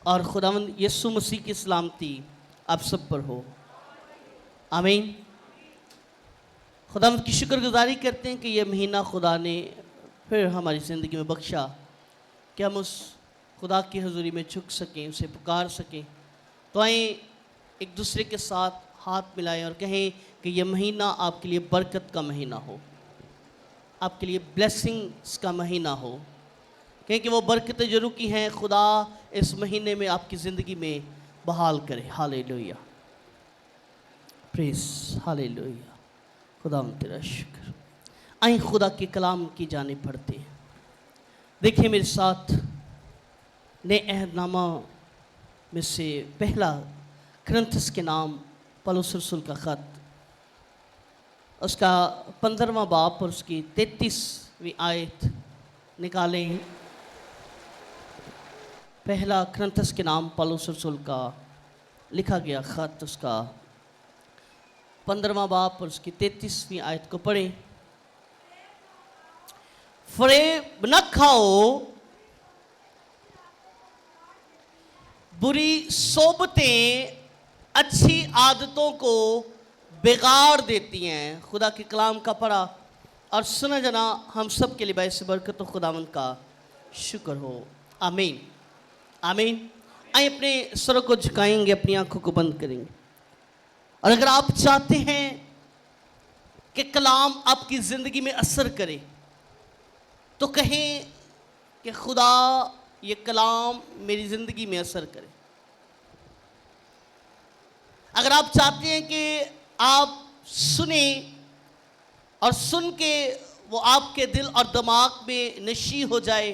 और खुदावंद यीशु मसीह की सलामती आप सब पर हो। आमीन। खुदावंद की शुक्रगुजारी करते हैं कि यह महीना खुदा ने फिर हमारी ज़िंदगी में बख्शा कि हम उस खुदा की हजूरी में झुक सकें, उसे पुकार सकें। तो आए एक दूसरे के साथ हाथ मिलाएं और कहें कि यह महीना आपके लिए बरकत का महीना हो, आपके लिए ब्लेसिंग्स का महीना हो। कहें कि वो बरकतें जो रुकी हैं खुदा इस महीने में आपकी ज़िंदगी में बहाल करे। Hallelujah, praise, hallelujah. खुदा तेरा शुक्र। आए खुदा के कलाम की जानिब पढ़ते हैं। देखिए मेरे साथ नए अहदनामा में से पहला करंथस के नाम पौलुस रसूल का ख़त, उसका 15वां बाब और उसकी 33वीं आयत निकालें। पहला करंथस के नाम पौलुस रसूल का लिखा गया ख़त, उसका 15वां बाब और उसकी 33वीं आयत को पढ़ें। फरेब न खाओ, बुरी सोबतें अच्छी आदतों को बिगाड़ देती हैं। खुदा के कलाम का पढ़ा और सुना जना हम सब के लिए बाइस बरकत खुदावंद का शुक्र हो। आमीन, आमीन। आइए अपने सरों को झुकाएंगे, अपनी आंखों को बंद करेंगे और अगर आप चाहते हैं कि कलाम आपकी ज़िंदगी में असर करे तो कहें कि खुदा ये कलाम मेरी ज़िंदगी में असर करे। अगर आप चाहते हैं कि आप सुने और सुन के वो आपके दिल और दिमाग में नशी हो जाए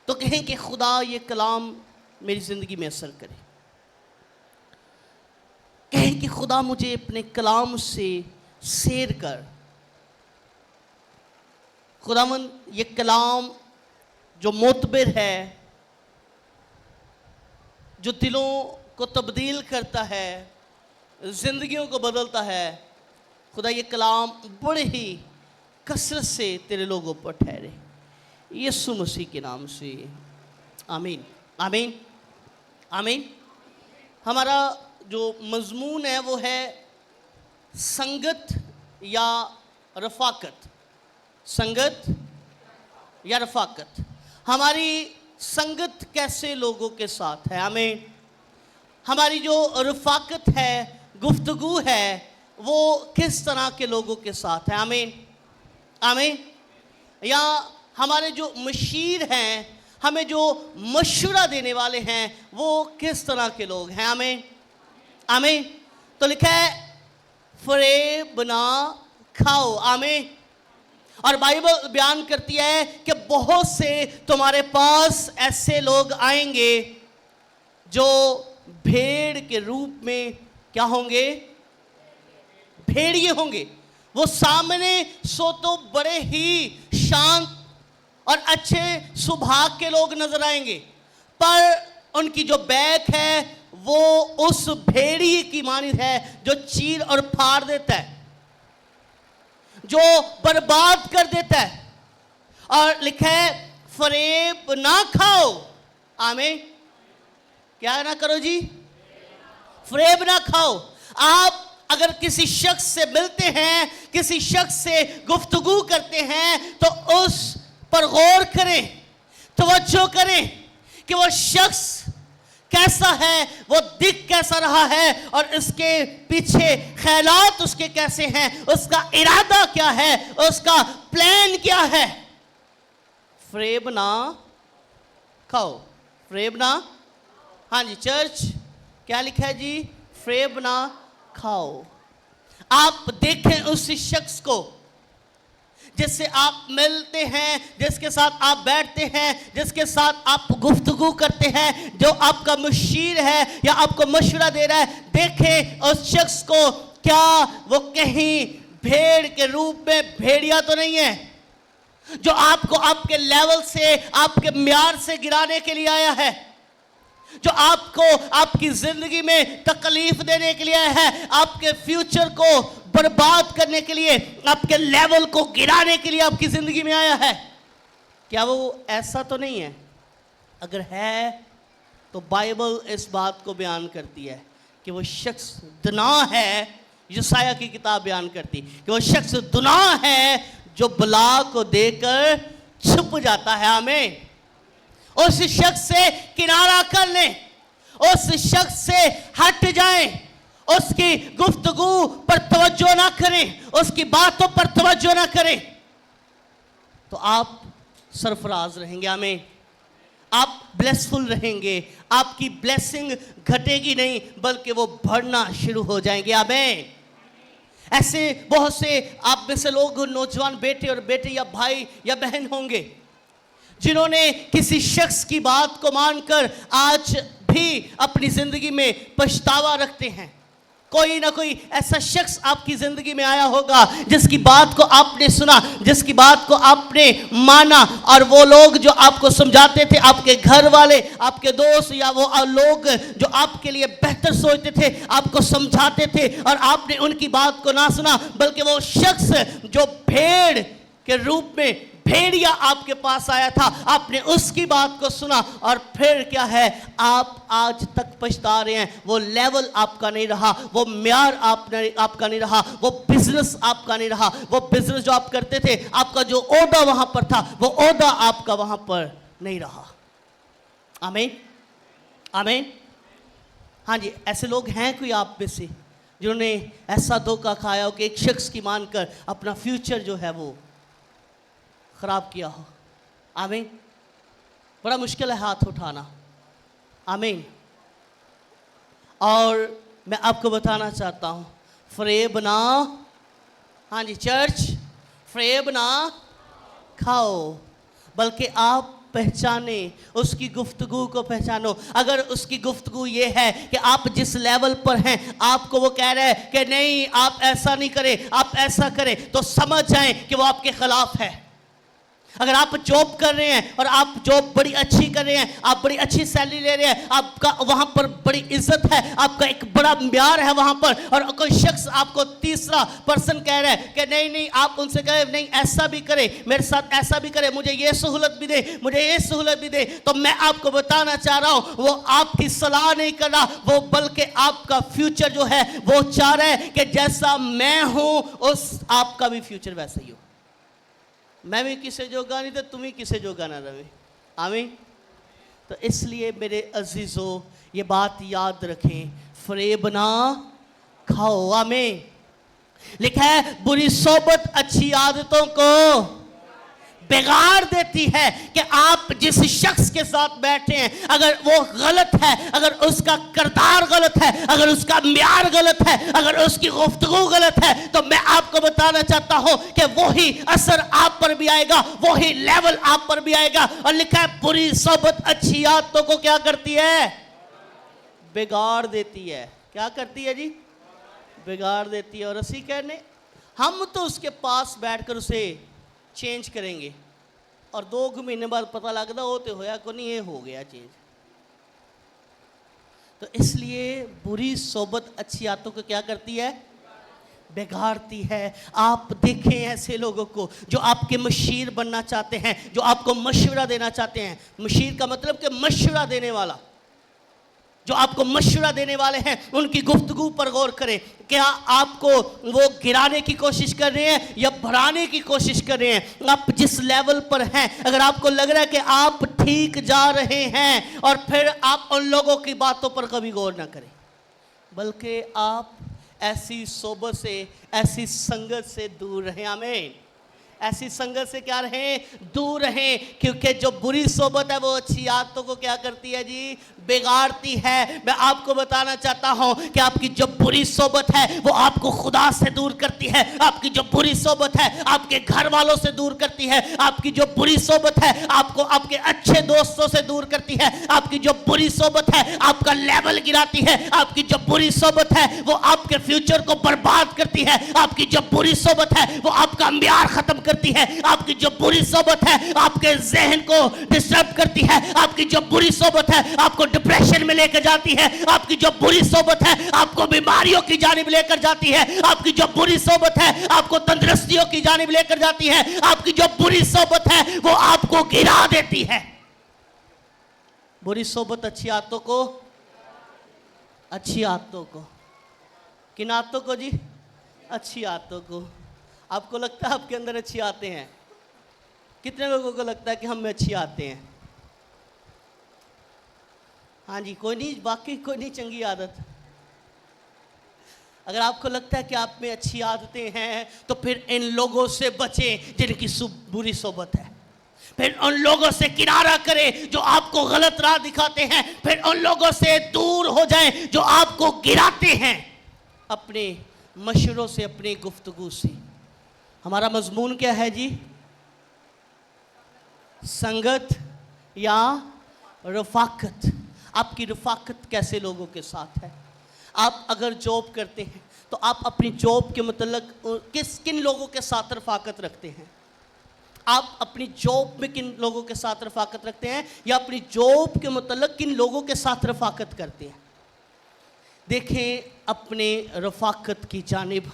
तो कहें कि खुदा ये कलाम मेरी ज़िंदगी में असर करे। कहें कि खुदा मुझे अपने कलाम से सैर कर। खुदावन ये कलाम जो मोतबर है, जो दिलों को तब्दील करता है, ज़िंदगियों को बदलता है, खुदा ये कलाम बड़े ही कसरत से तेरे लोगों पर ठहरे, यीशु मसीह के नाम से। आमीन, आमीन, आमीन। हमारा जो मज़मून है वो है संगत या रफ़ाकत। संगत या रफ़ाकत। हमारी संगत कैसे लोगों के साथ है। आमीन। हमारी जो रफ़ाकत है, गुफ्तगू है, वो किस तरह के लोगों के साथ है। आमीन, आमीन। या हमारे जो मशीर हैं, हमें जो मशवरा देने वाले हैं, वो किस तरह के लोग हैं। आमीन, आमीन। तो लिखा है फरेब ना खाओ। आमीन। और बाइबल बयान करती है कि बहुत से तुम्हारे पास ऐसे लोग आएंगे जो भेड़ के रूप में क्या होंगे, भेड़िए होंगे। वो सामने सो तो बड़े ही शांत और अच्छे स्वभाव के लोग नजर आएंगे, पर उनकी जो बैक है वो उस भेड़िए की मानिंद है जो चीर और फाड़ देता है, जो बर्बाद कर देता है। और लिखा है फरेब ना खाओ। आमीन। क्या ना करो जी, फरेब ना खाओ। आप अगर किसी शख्स से मिलते हैं, किसी शख्स से गुफ्तगू करते हैं तो उस पर गौर करें, तवज्जो करें कि वो शख्स कैसा है, वो दिख कैसा रहा है और इसके पीछे ख्यालात उसके कैसे हैं, उसका इरादा क्या है, उसका प्लान क्या है। फरेब ना खाओ, फरेब ना। हाँ जी चर्च, क्या लिखा है जी, फरेब ना खाओ। आप देखें उस शख्स को जिससे आप मिलते हैं, जिसके साथ आप बैठते हैं, जिसके साथ आप गुफ्तगू करते हैं, जो आपका मुशीर है या आपको मशवरा दे रहा है। देखें उस शख्स को, क्या वो कहीं भेड़ के रूप में भेड़िया तो नहीं है जो आपको आपके लेवल से, आपके म्यार से गिराने के लिए आया है, जो आपको आपकी जिंदगी में तकलीफ देने के लिए आया है, आपके फ्यूचर को बर्बाद करने के लिए, आपके लेवल को गिराने के लिए आपकी जिंदगी में आया है। क्या वो ऐसा तो नहीं है? अगर है तो बाइबल इस बात को बयान करती है कि वो शख्स दुना है, यशायाह की किताब बयान करती कि वो शख्स दुना है जो बला को देकर छुप जाता है। हमें उस शख्स से किनारा कर लें, उस शख्स से हट जाएं, उसकी गुफ्तगू पर तवज्जो ना करें, उसकी बातों पर तवज्जो ना करें, तो आप सरफराज रहेंगे। हमें आप ब्लेसफुल रहेंगे, आपकी ब्लेसिंग घटेगी नहीं बल्कि वो बढ़ना शुरू हो जाएंगे। हमें ऐसे बहुत से आप में से लोग, नौजवान बेटे और बेटे या भाई या बहन होंगे जिन्होंने किसी शख्स की बात को मानकर आज भी अपनी जिंदगी में पछतावा रखते हैं। कोई ना कोई ऐसा शख्स आपकी जिंदगी में आया होगा जिसकी बात को आपने सुना, जिसकी बात को आपने माना, और वो लोग जो आपको समझाते थे, आपके घर वाले, आपके दोस्त या वो लोग जो आपके लिए बेहतर सोचते थे, आपको समझाते थे और आपने उनकी बात को ना सुना, बल्कि वो शख्स जो भेड़ के रूप में भेड़िया आपके पास आया था, आपने उसकी बात को सुना और फिर क्या है, आप आज तक पछता रहे हैं। वो लेवल आपका नहीं रहा, वो म्यार आपका नहीं रहा, वो बिजनेस आपका नहीं रहा, वो बिजनेस जो आप करते थे, आपका जो ओहदा वहां पर था, वो ओहदा आपका वहां पर नहीं रहा। आमीन, आमीन। हाँ जी, ऐसे लोग हैं कोई आप में से जिन्होंने ऐसा धोखा खाया हो कि एक शख्स की मानकर अपना फ्यूचर जो है वो खराब किया हो? आमीन। बड़ा मुश्किल है हाथ उठाना। आमीन। और मैं आपको बताना चाहता हूं, फरेब ना, हाँ जी चर्च, फरेब ना खाओ, बल्कि आप पहचाने, उसकी गुफ्तगू को पहचानो। अगर उसकी गुफ्तगू ये है कि आप जिस लेवल पर हैं, आपको वो कह रहा है कि नहीं आप ऐसा नहीं करें, आप ऐसा करें, तो समझ जाएं कि वो आपके खिलाफ है। अगर आप जॉब कर रहे हैं और आप जॉब बड़ी अच्छी कर रहे हैं, आप बड़ी अच्छी सैलरी ले रहे हैं, आपका वहां पर बड़ी इज्जत है, आपका एक बड़ा म्यार है वहां पर, और कोई शख्स आपको तीसरा पर्सन कह रहा है कि नहीं नहीं आप उनसे कहें नहीं ऐसा भी करे, मेरे साथ ऐसा भी करे, मुझे ये सहूलत भी दे, मुझे ये सहूलत भी दे, तो मैं आपको बताना चाह रहा हूं वो आपकी सलाह नहीं कर रहा, वो बल्कि आपका फ्यूचर जो है वो चाह रहा है कि जैसा मैं हूं उस आपका भी फ्यूचर वैसा ही हो। मैं भी किसे जोगा नहीं तो तुम ही किसे जोगा ना रहे। आमीन। तो इसलिए मेरे अजीजों ये बात याद रखें, फरेब ना खाओ। आमीन। लिखा है बुरी सोबत अच्छी आदतों को बिगाड़ देती है। कि आप जिस शख्स के साथ बैठे हैं, अगर वो गलत है, अगर उसका किरदार गलत है, अगर उसका म्यार गलत है, अगर उसकी गुफ्तगू गलत है, तो मैं आपको बताना चाहता हूं कि वही असर आप पर भी आएगा, वही लेवल आप पर भी आएगा। और लिखा है बुरी सोबत अच्छी आदतों को क्या करती है? बिगाड़ देती है। क्या करती है जी? बिगाड़ देती है। और ਅਸੀਂ कहने हम तो उसके पास बैठकर उसे चेंज करेंगे और 2 महीने बाद पता लगता वो तो होया को नहीं, ये हो गया चेंज। तो इसलिए बुरी सोबत अच्छी आदतों को क्या करती है? बिगाड़ती है। आप देखें ऐसे लोगों को जो आपके मशीर बनना चाहते हैं, जो आपको मशवरा देना चाहते हैं। मशीर का मतलब कि मशवरा देने वाला, जो आपको मशवरा देने वाले हैं, उनकी गुफ्तगू पर गौर करें। क्या आपको वो गिराने की कोशिश कर रहे हैं या बढ़ाने की कोशिश कर रहे हैं? आप जिस लेवल पर हैं, अगर आपको लग रहा है कि आप ठीक जा रहे हैं, और फिर आप उन लोगों की बातों पर कभी गौर ना करें, बल्कि आप ऐसी सोबत से, ऐसी संगत से दूर रहें। आमीन। ऐसी संगत से क्या रहें? दूर रहें, क्योंकि जो बुरी सोबत है वो अच्छी आदतों को क्या करती है जी? बिगाड़ती है। मैं आपको बताना चाहता हूं कि आपकी जो बुरी सोबत है वो आपको खुदा से दूर करती है। आपकी जो बुरी सोबत है आपके घर वालों से दूर करती है। आपकी जो बुरी सोबत है आपको आपके अच्छे दोस्तों से दूर करती है। आपकी जो बुरी सोबत है आपका लेवल गिराती है। आपकी जो बुरी सोबत है वो आपके फ्यूचर को बर्बाद करती है। आपकी जो बुरी सोबत है वो आपका म्यार खत्म करती है। आपकी जो बुरी सोबत है आपके जहन को डिस्टर्ब करती है। आपकी जो बुरी सोबत है आपको डिप्रेशन में लेकर जाती है। आपकी जो बुरी सोबत है आपको बीमारियों की जानिब लेकर जाती है। आपकी जो बुरी सोबत है आपको तंदुरुस्तियों की जानिब लेकर जाती है। आपकी जो बुरी सोबत है वो आपको गिरा देती है। बुरी सोबत अच्छी आदतों को, अच्छी आदतों को, किन आदतों को जी? अच्छी आदतों को। आपको लगता है आपके अंदर अच्छी आदतें हैं? कितने लोगों को लगता है कि हम में अच्छी आदतें हैं? हाँ जी, कोई नहीं, बाकी कोई नहीं चंगी आदत। अगर आपको लगता है कि आप में अच्छी आदतें हैं तो फिर इन लोगों से बचें जिनकी बुरी सोबत है। फिर उन लोगों से किनारा करें जो आपको गलत राह दिखाते हैं। फिर उन लोगों से दूर हो जाएं जो आपको गिराते हैं अपने मशवरों से, अपनी गुफ्तगू से। हमारा मजमून क्या है जी? संगत या रफाकत। आपकी रफाकत कैसे लोगों के साथ है? आप अगर जॉब करते हैं तो आप अपनी जॉब के मतलब किन लोगों के साथ रफाकत रखते हैं? आप अपनी जॉब में किन लोगों के साथ रफाकत रखते हैं, या अपनी जॉब के मतलब किन लोगों के साथ रफाकत करते हैं? देखें, अपने रफाकत की जानिब,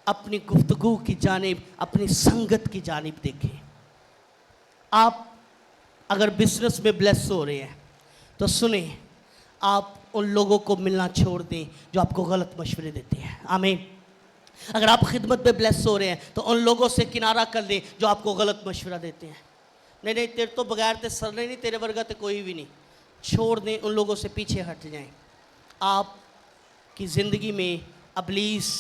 अपनी गुफ्तगू की जानिब, अपनी संगत की जानिब देखें। आप अगर बिजनेस में ब्लेस हो रहे हैं तो सुने, आप उन लोगों को मिलना छोड़ दें जो आपको गलत मशवरे देते हैं। आमीन। अगर आप खिदमत में ब्लेस हो रहे हैं तो उन लोगों से किनारा कर दें जो आपको गलत मशवरा देते हैं। नहीं नहीं, तेरे तो बगैर ते सर नहीं, तेरे वर्गा तो कोई भी नहीं, छोड़ दें, उन लोगों से पीछे हट जाएं। आपकी ज़िंदगी में अबलीस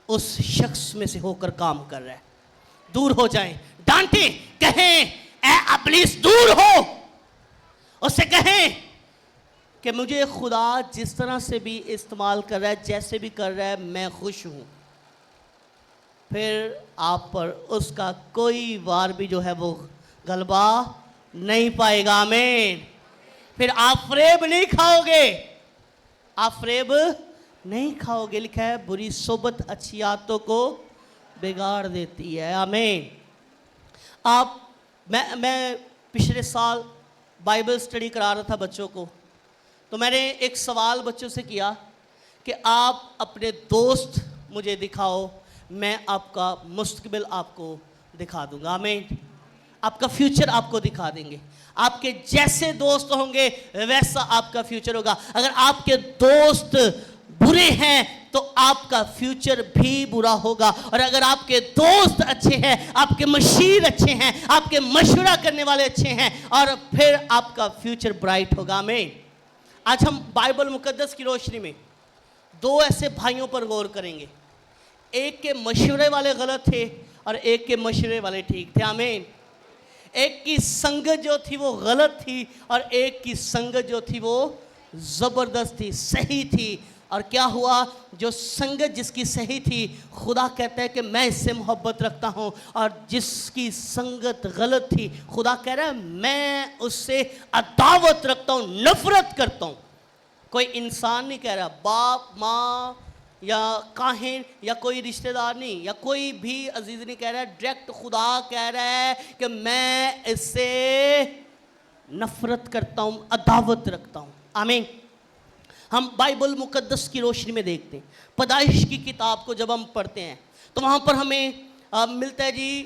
उस शख्स में से होकर काम कर रहा है, दूर हो जाएं। डांटें, कहें, ए अबलीस दूर हो। उससे कहें कि मुझे खुदा जिस तरह से भी इस्तेमाल कर रहा है, जैसे भी कर रहा है, मैं खुश हूँ। फिर आप पर उसका कोई वार भी जो है वो गलबा नहीं पाएगा। आमीन। फिर आप फ्रेब नहीं खाओगे, आप फ्रेब नहीं खाओगे। लिखा है बुरी सोबत अच्छी आदतों को बिगाड़ देती है। आमीन। मैं पिछले साल बाइबल स्टडी करा रहा था बच्चों को, तो मैंने एक सवाल बच्चों से किया कि आप अपने दोस्त मुझे दिखाओ, मैं आपका मुस्तकबिल आपको दिखा दूंगा। आमीन। आपका फ्यूचर आपको दिखा देंगे। आपके जैसे दोस्त होंगे वैसा आपका फ्यूचर होगा। अगर आपके दोस्त बुरे हैं तो आपका फ्यूचर भी बुरा होगा, और अगर आपके दोस्त अच्छे हैं, आपके मशीर अच्छे हैं, आपके मशवरा करने वाले अच्छे हैं, और फिर आपका फ्यूचर ब्राइट होगा। आमीन। आज हम बाइबल मुकद्दस की रोशनी में दो ऐसे भाइयों पर गौर करेंगे। एक के मशवरे वाले गलत थे और एक के मशवरे वाले ठीक थे। आमीन। एक की संगत जो थी वो गलत थी और एक की संगत जो थी वो ज़बरदस्त थी, सही थी। और क्या हुआ? जो संगत जिसकी सही थी, खुदा कहता है कि मैं इससे मोहब्बत रखता हूँ, और जिसकी संगत गलत थी, खुदा कह रहा है मैं उससे अदावत रखता हूँ, नफरत करता हूँ। कोई इंसान नहीं कह रहा, बाप माँ या काहिन या कोई रिश्तेदार नहीं, या कोई भी अजीज नहीं कह रहा है, डायरेक्ट खुदा कह रहा है कि मैं इससे नफरत करता हूँ, अदावत रखता हूँ। आमीन। हम बाइबल मुकद्दस की रोशनी में देखते हैं, पैदाइश की किताब को जब हम पढ़ते हैं तो वहाँ पर हमें मिलता है जी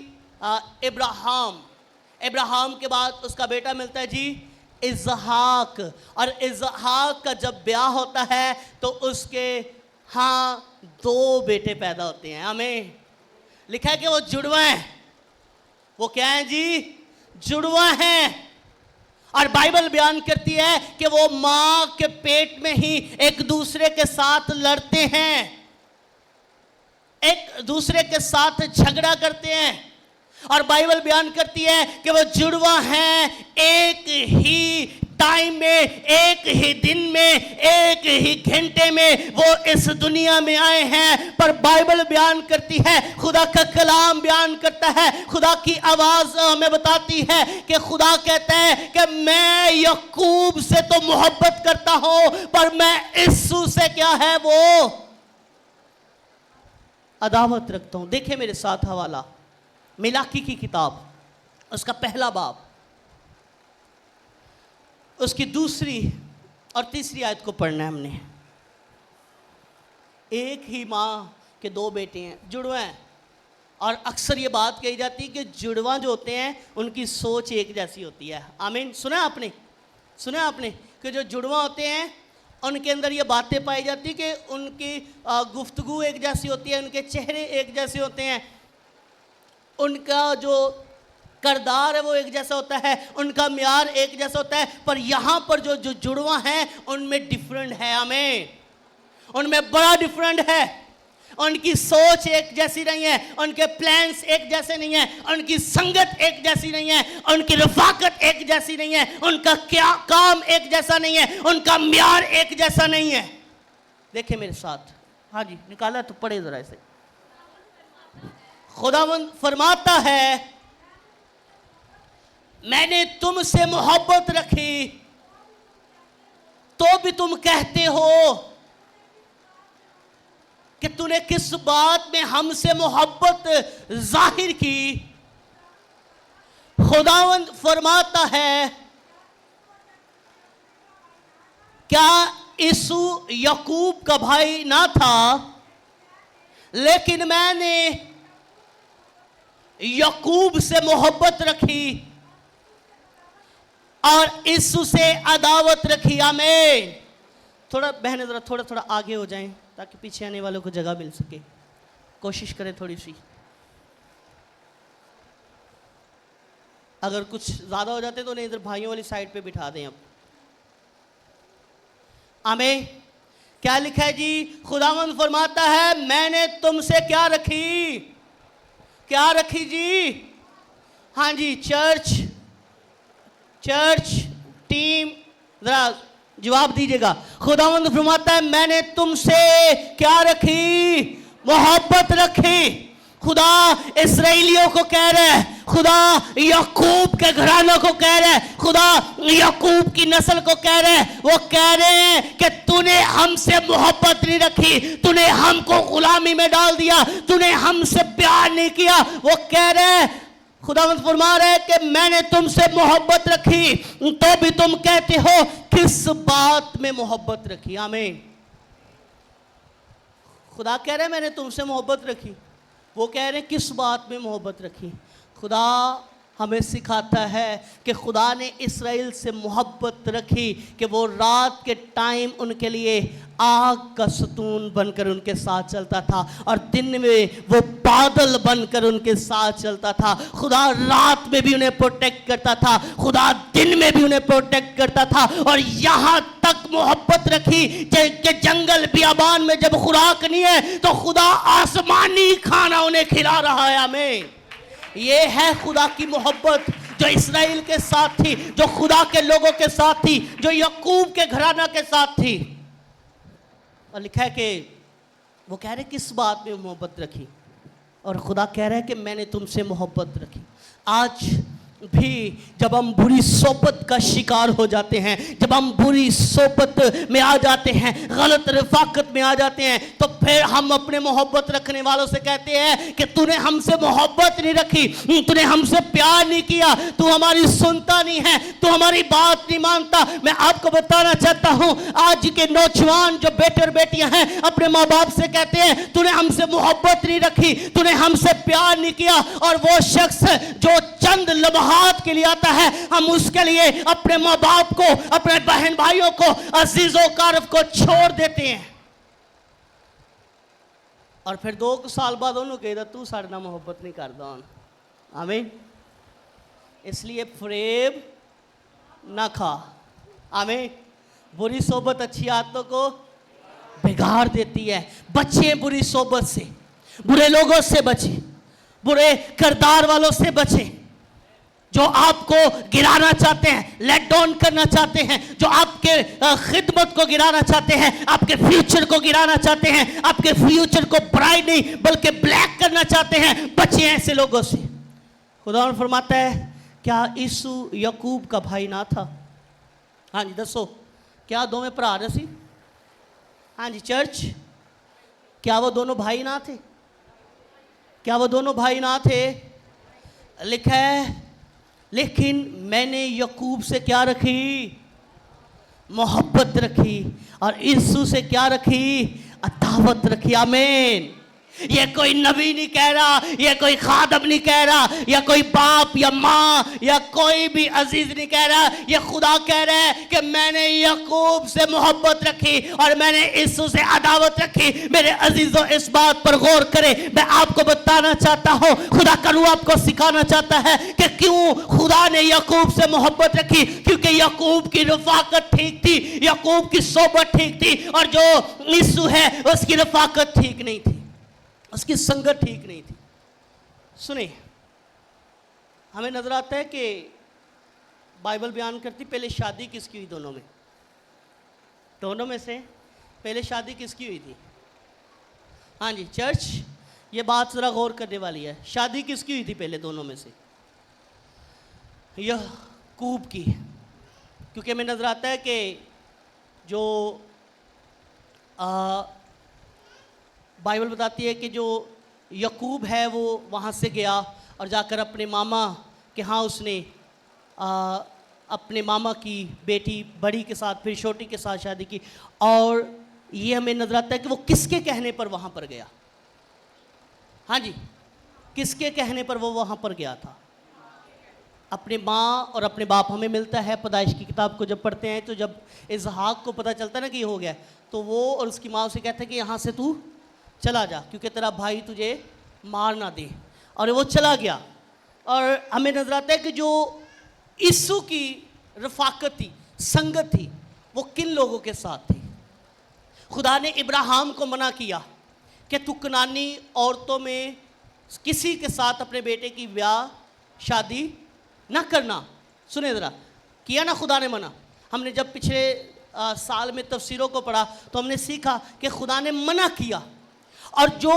इब्राहिम के बाद उसका बेटा मिलता है जी इसहाक, और इसहाक का जब ब्याह होता है तो उसके दो बेटे पैदा होते हैं। हमें लिखा है कि वो जुड़वा हैं। वो क्या है जी? जुड़वा हैं। और बाइबल बयान करती है कि वो मां के पेट में ही एक दूसरे के साथ लड़ते हैं, एक दूसरे के साथ झगड़ा करते हैं। और बाइबल बयान करती है कि वो जुड़वा हैं, एक ही टाइम में, एक ही दिन में, एक ही घंटे में वो इस दुनिया में आए हैं। पर बाइबल बयान करती है, खुदा का कलाम बयान करता है, खुदा की आवाज हमें बताती है कि खुदा कहता है कि मैं याकूब से तो मोहब्बत करता हूं, पर मैं यीशु से क्या है वो अदावत रखता हूं। देखिए मेरे साथ हवाला मिलाकी की किताब, उसका पहला बाब, उसकी दूसरी और तीसरी आयत को पढ़ना है हमने। एक ही माँ के दो बेटे हैं, जुड़वा हैं। और अक्सर ये बात कही जाती है कि जुड़वा जो होते हैं उनकी सोच एक जैसी होती है। आमीन। सुना आपने कि कि जो जुड़वा होते हैं उनके अंदर ये बातें पाई जाती कि उनकी गुफ्तगू एक जैसी होती है, उनके चेहरे एक जैसे होते हैं, उनका जो करदार है वो एक जैसा होता है, उनका म्यार एक जैसा होता है। पर यहाँ पर जो जो जुड़वा हैं उनमें डिफरेंट है, हमें उनमें बड़ा डिफरेंट है। उनकी सोच एक जैसी नहीं है, उनके प्लान्स एक जैसे नहीं है, उनकी संगत एक जैसी नहीं है, उनकी रफाकत एक जैसी नहीं है, उनका क्या काम एक जैसा नहीं है, उनका म्यार एक जैसा नहीं है। देखिए मेरे साथ, हाँ जी निकाला तो पढ़े जरा इसे। खुदावंद फरमाता है मैंने तुमसे मोहब्बत रखी तो भी तुम कहते हो कि तूने किस बात में हमसे मोहब्बत जाहिर की। खुदावंद फरमाता है क्या यीशु याकूब का भाई ना था, लेकिन मैंने याकूब से मोहब्बत रखी और यीशु से अदावत रखी। आमीन। थोड़ा बहने जरा थोड़ा थोड़ा आगे हो जाएं ताकि पीछे आने वालों को जगह मिल सके। कोशिश करें थोड़ी सी, अगर कुछ ज़्यादा हो जाते तो नहीं इधर भाइयों वाली साइड पे बिठा दें। अब आमीन। क्या लिखा है जी? खुदावंद फरमाता है मैंने तुमसे क्या रखी, क्या रखी जी? हाँ जी, चर्च टीम जरा जवाब दीजिएगा। खुदावंद फरमाता है मैंने तुमसे क्या रखी? मोहब्बत रखी। खुदा इस्राएलियों को कह रहा है, खुदा याकूब के घरानों को कह रहा है, खुदा याकूब की नस्ल को कह रहे हैं, वो कह रहे हैं कि तूने हमसे मोहब्बत नहीं रखी, तूने हमको गुलामी में डाल दिया, तूने हमसे प्यार नहीं किया। वो कह रहे हैं, खुदावंद फरमा रहे हैं कि मैंने तुमसे मोहब्बत रखी तो भी तुम कहते हो किस बात में मोहब्बत रखी। आमीन। खुदा कह रहे हैं मैंने तुमसे मोहब्बत रखी, वो कह रहे हैं किस बात में मोहब्बत रखी। खुदा हमें सिखाता है कि खुदा ने इस्राएल से मोहब्बत रखी कि वो रात के टाइम उनके लिए आग का सतून बनकर उनके साथ चलता था और दिन में वो बादल बनकर उनके साथ चलता था। खुदा रात में भी उन्हें प्रोटेक्ट करता था, खुदा दिन में भी उन्हें प्रोटेक्ट करता था और यहाँ तक मोहब्बत रखी कि जंगल बियाबान में जब खुराक नहीं है तो खुदा आसमानी खाना उन्हें खिला रहा है। हमें ये है खुदा की मोहब्बत जो इस्राएल के साथ थी, जो खुदा के लोगों के साथ थी, जो याकूब के घराना के साथ थी। और लिखा है कि वो कह रहे किस बात में मोहब्बत रखी, और खुदा कह रहा है कि मैंने तुमसे मोहब्बत रखी। आज भी जब हम बुरी सोबत का शिकार हो जाते हैं, जब हम बुरी सोबत में आ जाते हैं, गलत रफाकत में आ जाते हैं, तो फिर हम अपने मोहब्बत रखने वालों से कहते हैं कि तूने हमसे मोहब्बत नहीं रखी, तूने हमसे प्यार नहीं किया, तू हमारी सुनता नहीं है, तू हमारी बात नहीं मानता। मैं आपको बताना चाहता हूं, आज के नौजवान जो बेटे और बेटियां हैं अपने माँ बाप से कहते हैं तूने हमसे मोहब्बत नहीं रखी, तूने हमसे प्यार नहीं किया, और वो शख्स जो चंद लम्हात के लिए आता है, हम उसके लिए अपने माँ बाप को, अपने बहन भाइयों को, अजीजों कारफ को छोड़ देते हैं। और फिर 2 साल बाद उन्होंने कहा तू साढ़े ना मोहब्बत नहीं करता। आमीन। इसलिए फरेब ना खा। आमीन। बुरी सोबत अच्छी आदतों को बिगाड़ देती है। बचे बुरी सोबत से, बुरे लोगों से बचे, बुरे किरदार वालों से बचे जो आपको गिराना चाहते हैं, लेट डाउन करना चाहते हैं, जो आपके खिदमत को गिराना चाहते हैं, आपके फ्यूचर को गिराना चाहते हैं, आपके फ्यूचर को ब्राइट नहीं बल्कि ब्लैक करना चाहते हैं। बचे ऐसे लोगों से। खुदा फरमाता है क्या यीशु याकूब का भाई ना था? हाँ जी दसो, क्या दोवें भरा रसी? हाँ जी चर्च, क्या वो दोनों भाई ना थे? क्या वो दोनों भाई ना थे? लिखा है लेकिन मैंने याकूब से क्या रखी? मोहब्बत रखी, और यीशु से क्या रखी? अदावत रखी। आमीन। ये कोई नबी नहीं कह रहा, ये कोई खादम नहीं कह रहा, या कोई बाप या माँ या कोई भी अजीज नहीं कह रहा। ये खुदा कह रहा है कि मैंने याकूब से मोहब्बत रखी और मैंने ईसु से अदावत रखी। मेरे अजीजों, इस बात पर गौर करें। मैं आपको बताना चाहता हूँ, खुदा कलू आपको सिखाना चाहता है कि क्यों खुदा ने याकूब से मोहब्बत रखी। क्योंकि याकूब की रफाकत ठीक थी, याकूब की सोबत ठीक थी, और जो ईसु है उसकी रफाकत ठीक नहीं थी, उसकी संगत ठीक नहीं थी। सुनिए, हमें नजर आता है कि बाइबल बयान करती पहले शादी किसकी हुई दोनों में से पहले शादी किसकी हुई थी? हाँ जी चर्च, ये बात जरा गौर करने वाली है। शादी किसकी हुई थी पहले दोनों में से? याकूब की। क्योंकि हमें नजर आता है कि जो बाइबल बताती है कि जो याकूब है वो वहाँ से गया और जाकर अपने मामा के यहाँ उसने अपने मामा की बेटी बड़ी के साथ फिर छोटी के साथ शादी की। और ये हमें नजर आता है कि वो किसके कहने पर वहाँ पर गया? हाँ जी, किसके कहने पर वो वहाँ पर गया था? अपने माँ और अपने बाप। हमें मिलता है पैदाइश की किताब को जब पढ़ते हैं तो जब इसहाक को पता चलता है ना कि ये हो गया, तो वो और उसकी माँ उसे कहते हैं कि यहाँ से तू चला जा क्योंकि तेरा भाई तुझे मार ना दे। और वो चला गया। और हमें नजर आता है कि जो यीशु की रफाकत थी, संगत थी, वो किन लोगों के साथ थी? खुदा ने इब्राहिम को मना किया कि तू कनानी औरतों में किसी के साथ अपने बेटे की ब्याह शादी ना करना। सुने ज़रा, किया ना खुदा ने मना। हमने जब पिछले साल में तफसीरों को पढ़ा तो हमने सीखा कि खुदा ने मना किया। और जो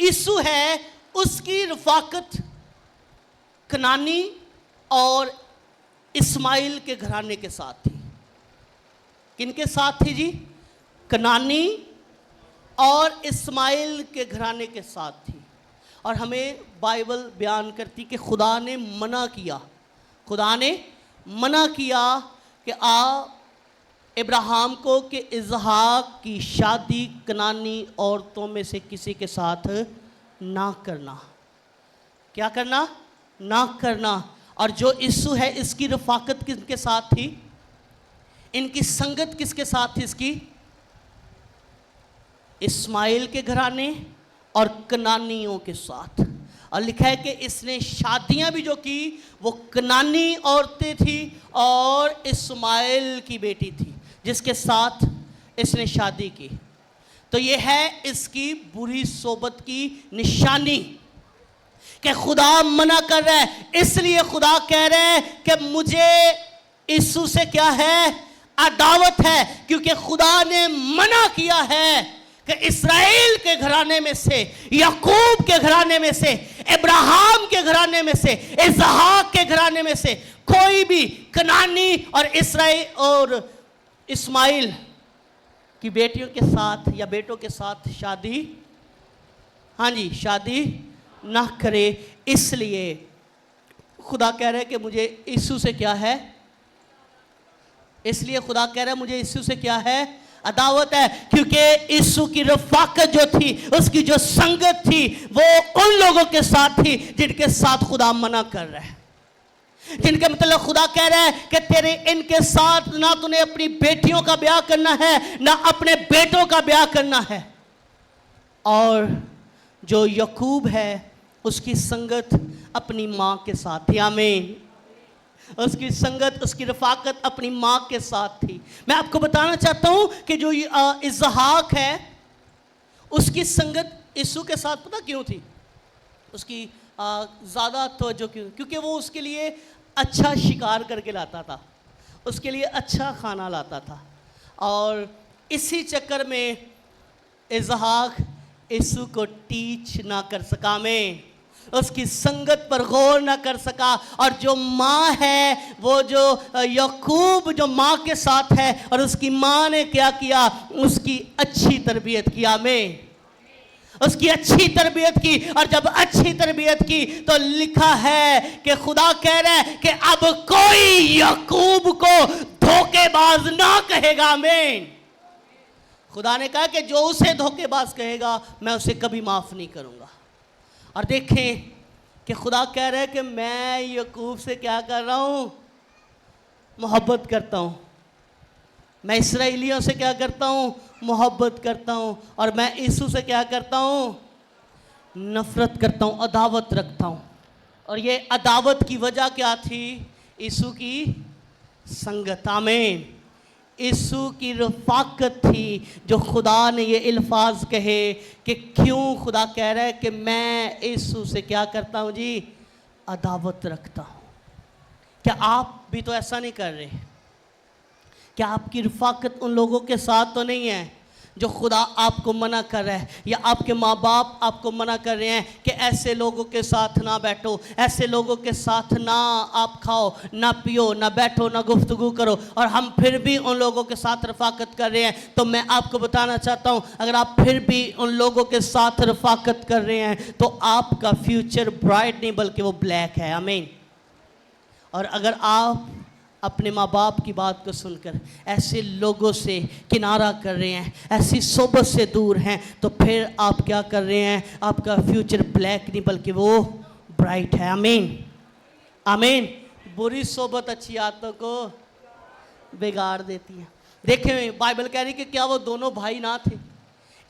यीशु है उसकी रफाकत कनानी और इस्माइल के घराने के साथ थी। किनके साथ थी जी? कनानी और इस्माइल के घराने के साथ थी। और हमें बाइबल बयान करती कि खुदा ने मना किया, खुदा ने मना किया कि इब्राहिम को कि इसहाक की शादी कनानी औरतों में से किसी के साथ ना करना। क्या करना? ना करना। और जो यीशु है इसकी रफाकत किसके साथ थी? इनकी संगत किसके साथ थी इसकी? इस्माइल के घराने और कनानियों के साथ। और लिखा है कि इसने शादियां भी जो की वो कनानी औरतें थी और इस्माइल की बेटी थी जिसके साथ इसने शादी की। तो ये है इसकी बुरी सोबत की निशानी कि खुदा मना कर रहा है। इसलिए खुदा कह रहे हैं कि मुझे यीशु से क्या है? अदावत है। क्योंकि खुदा ने मना किया है कि इस्राएल के घराने में से, याकूब के घराने में से, इब्राहिम के घराने में से, इसहाक के घराने में से कोई भी कनानी और इस्राएल और इस्माइल की बेटियों के साथ या बेटों के साथ शादी, हाँ जी, शादी ना करे। इसलिए खुदा कह रहा है कि मुझे यीशु से क्या है? इसलिए खुदा कह रहा है मुझे यीशु से क्या है? अदावत है। क्योंकि यीशु की रफाकत जो थी, उसकी जो संगत थी, वो उन लोगों के साथ थी जिनके साथ खुदा मना कर रहा है। जिनके मतलब खुदा कह रहा है कि तेरे इनके साथ ना तूने अपनी बेटियों का ब्याह करना है, ना अपने बेटों का ब्याह करना है। और जो याकूब है उसकी संगत अपनी माँ के साथ थी। आमीन। उसकी संगत, उसकी रफाकत अपनी माँ के साथ थी। मैं आपको बताना चाहता हूँ कि जो इसहाक है उसकी संगत यीशु के साथ पता क्यों थी? उसकी ज़्यादा तवज्जो क्यों? क्योंकि वो उसके लिए अच्छा शिकार करके लाता था, उसके लिए अच्छा खाना लाता था। और इसी चक्कर में इसहाक यीशु को टीच ना कर सका, में उसकी संगत पर गौर ना कर सका। और जो माँ है, वो जो याकूब जो माँ के साथ है, और उसकी माँ ने क्या किया? उसकी अच्छी तरबियत किया, में उसकी अच्छी तरबियत की। और जब अच्छी तरबियत की तो लिखा है कि खुदा कह रहा है कि अब कोई याकूब को धोखेबाज ना कहेगा। आमीन। खुदा ने कहा कि जो उसे धोखेबाज कहेगा मैं उसे कभी माफ़ नहीं करूँगा। और देखें कि खुदा कह रहा है कि मैं याकूब से क्या कर रहा हूँ, मोहब्बत करता हूँ। मैं इसराइलियों से क्या करता हूँ, मोहब्बत करता हूँ। और मैं यीशु से क्या करता हूँ, नफ़रत करता हूँ, अदावत रखता हूँ। और ये अदावत की वजह क्या थी, यीशु की संगत। आमीन। यीशु की रफ़ाकत थी जो खुदा ने ये अल्फाज कहे कि क्यों खुदा कह रहा है कि मैं यीशु से क्या करता हूँ जी, अदावत रखता हूँ। क्या आप भी तो ऐसा नहीं कर रहे? क्या आपकी रफ़ाकत उन लोगों के साथ तो नहीं है जो खुदा आपको मना कर रहा है, या आपके माँ बाप आपको मना कर रहे हैं कि ऐसे लोगों के साथ ना बैठो, ऐसे लोगों के साथ ना आप खाओ, ना पियो, ना बैठो, ना गुफ्तगू करो, और हम फिर भी उन लोगों के साथ रफ़ाकत कर रहे हैं? तो मैं आपको बताना चाहता हूँ, अगर आप फिर भी उन लोगों के साथ रफ़ाकत कर रहे हैं तो आपका फ्यूचर ब्राइट नहीं बल्कि वो ब्लैक है। आमीन। और अगर आप अपने माँ बाप की बात को सुनकर ऐसे लोगों से किनारा कर रहे हैं, ऐसी सोबत से दूर हैं, तो फिर आप क्या कर रहे हैं, आपका फ्यूचर ब्लैक नहीं बल्कि वो ब्राइट है। आमीन। आमीन। बुरी सोबत अच्छी आदतों को बिगाड़ देती है। देखें, बाइबल कह रही कि क्या वो दोनों भाई ना थे?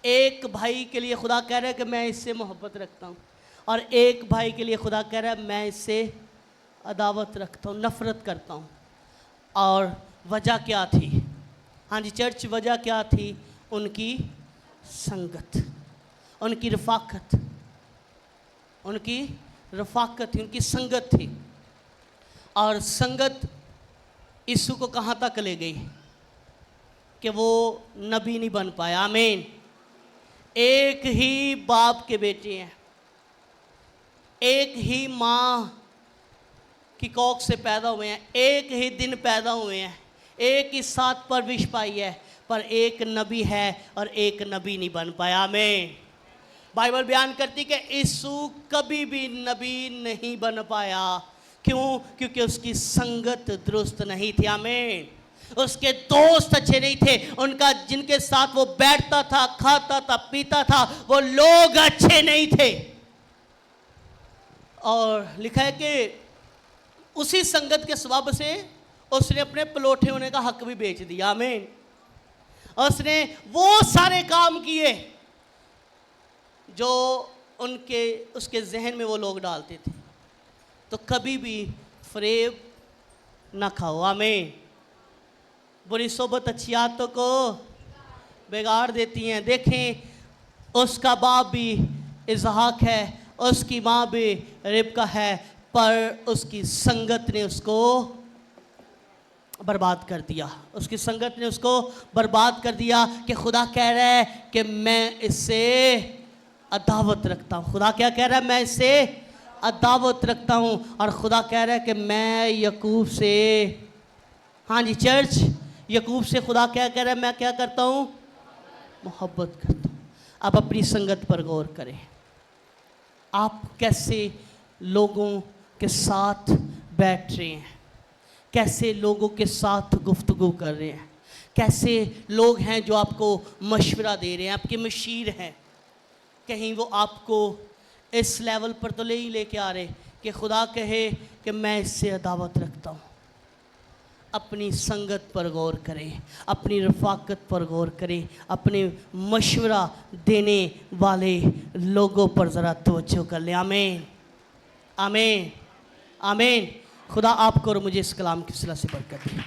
एक भाई के लिए खुदा कह रहा है कि मैं इससे मोहब्बत रखता हूँ, और एक भाई के लिए खुदा कह रहा है मैं इससे अदावत रखता हूँ, नफ़रत करता हूँ। और वजह क्या थी? हाँ जी चर्च, वजह क्या थी? उनकी संगत, उनकी रफ़ाकत, उनकी रफ़ाकत थी, उनकी संगत थी। और संगत यीशु को कहाँ तक ले गई कि वो नबी नहीं बन पाया। आमीन। एक ही बाप के बेटे हैं, एक ही माँ की कोख से पैदा हुए हैं, एक ही दिन पैदा हुए हैं, एक ही साथ परवरिश पाई है, पर एक नबी है और एक नबी नहीं बन पाया। आमीन। बाइबल बयान करती कि यीशु कभी भी नबी नहीं बन पाया। क्यों? क्योंकि उसकी संगत दुरुस्त नहीं थी। आमीन। उसके दोस्त अच्छे नहीं थे, उनका जिनके साथ वो बैठता था, खाता था, पीता था, वो लोग अच्छे नहीं थे। और लिखा है कि उसी संगत के सबब से उसने अपने पलोठे होने का हक भी बेच दिया। आमीन। उसने वो सारे काम किए जो उसके जहन में वो लोग डालते थे। तो कभी भी फरेब ना खाओ। आमीन। बुरी सोबत अच्छी आदतों को बिगाड़ देती हैं। देखें, उसका बाप भी इसहाक है, उसकी माँ भी रिबका है, पर उसकी संगत ने उसको बर्बाद कर दिया। उसकी संगत ने उसको बर्बाद कर दिया कि खुदा कह रहा है कि मैं इससे अदावत रखता हूँ। खुदा क्या कह रहा है? मैं इससे अदावत रखता हूँ। और खुदा कह रहा है कि मैं याकूब से, हाँ जी चर्च, याकूब से खुदा क्या कह रहा है? मैं क्या करता हूँ? मोहब्बत करता हूँ। आप अपनी संगत पर गौर करें। आप कैसे लोगों के साथ बैठ रहे हैं, कैसे लोगों के साथ गुफ्तगू कर रहे हैं, कैसे लोग हैं जो आपको मशवरा दे रहे हैं, आपके मशीर हैं। कहीं वो आपको इस लेवल पर तो लेके आ रहे कि खुदा कहे कि मैं इससे अदावत रखता हूँ। अपनी संगत पर गौर करें, अपनी रफ़ाकत पर गौर करें, अपने मशवरा देने वाले लोगों पर ज़रा तवज्जो कर लें। आमीन। आमीन। आमीन। खुदा आपको और मुझे इस कलाम की सिलसिले से बरकत दे।